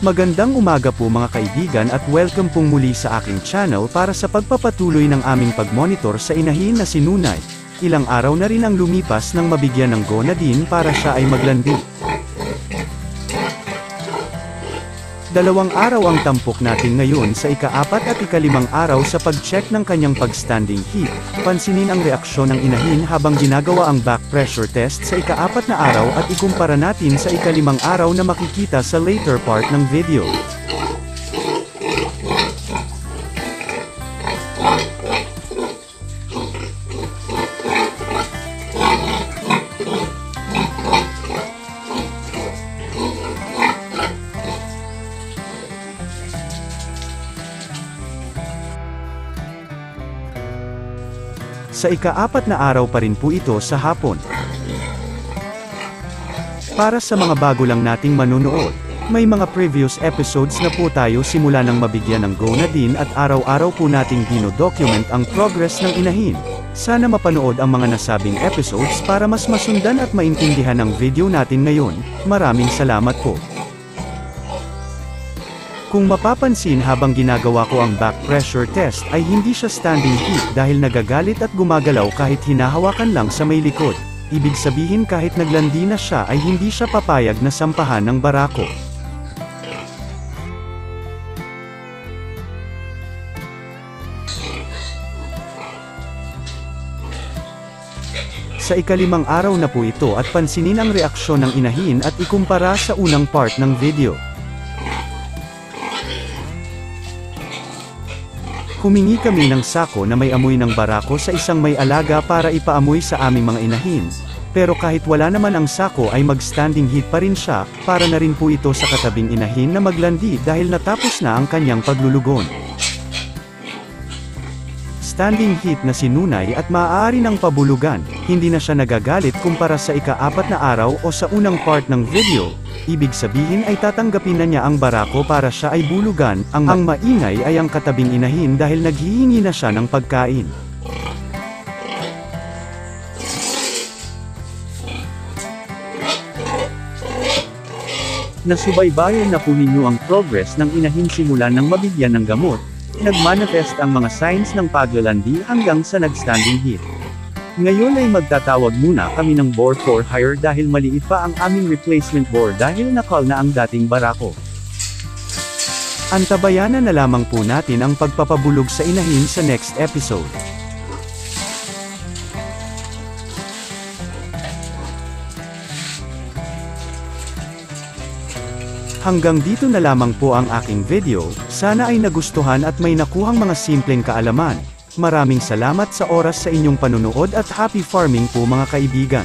Magandang umaga po mga kaibigan at welcome pong muli sa aking channel para sa pagpapatuloy ng aming pagmonitor sa inahin na si Nunay. Ilang araw na rin ang lumipas nang mabigyan ng go na din para siya ay maglandi. 2 araw ang tampok natin ngayon sa ika-4 at ika-5 araw sa pag-check ng kanyang pag-standing heat. Pansinin ang reaksyon ng inahin habang ginagawa ang back pressure test sa ika-4 na araw at ikumpara natin sa ika-5 araw na makikita sa later part ng video. Sa ika-4 na araw pa rin po ito sa hapon. Para sa mga bago lang nating manunood, may mga previous episodes na po tayo simula nang mabigyan ng go na din at araw-araw po nating dino-document ang progress ng inahin. Sana mapanood ang mga nasabing episodes para mas masundan at maintindihan ang video natin ngayon. Maraming salamat po. Kung mapapansin habang ginagawa ko ang back pressure test ay hindi siya standing heat dahil nagagalit at gumagalaw kahit hinahawakan lang sa may likod. Ibig sabihin kahit naglandi na siya ay hindi siya papayag na sampahan ng barako. Sa ika-5 araw na po ito at pansinin ang reaksyon ng inahin at ikumpara sa unang part ng video. Humingi kami ng sako na may amoy ng barako sa isang may alaga para ipaamoy sa aming mga inahin. Pero kahit wala naman ang sako ay mag-standing heat pa rin siya, para na rin po ito sa katabing inahin na maglandi dahil natapos na ang kanyang paglulugon. Standing heat na si Nunay at maaari ng pabulugan, hindi na siya nagagalit kumpara sa ika-4 na araw o sa unang part ng video. Ibig sabihin ay tatanggapin na niya ang barako para siya ay bulugan. Ang maingay ay ang katabing inahin dahil naghihingi na siya ng pagkain. Nasubaybayan na po ninyo ang progress ng inahin simula ng mabigyan ng gamot. Nagmanifest ang mga signs ng paglalandi hanggang sa nag-standing heat. Ngayon ay magtatawag muna kami ng bore for hire dahil maliit pa ang aming replacement bore dahil nakal na ang dating barako. Antabayanan na lamang po natin ang pagpapabulog sa inahin sa next episode. Hanggang dito na lamang po ang aking video, sana ay nagustuhan at may nakuhang mga simpleng kaalaman. Maraming salamat sa oras sa inyong panunood at happy farming po mga kaibigan.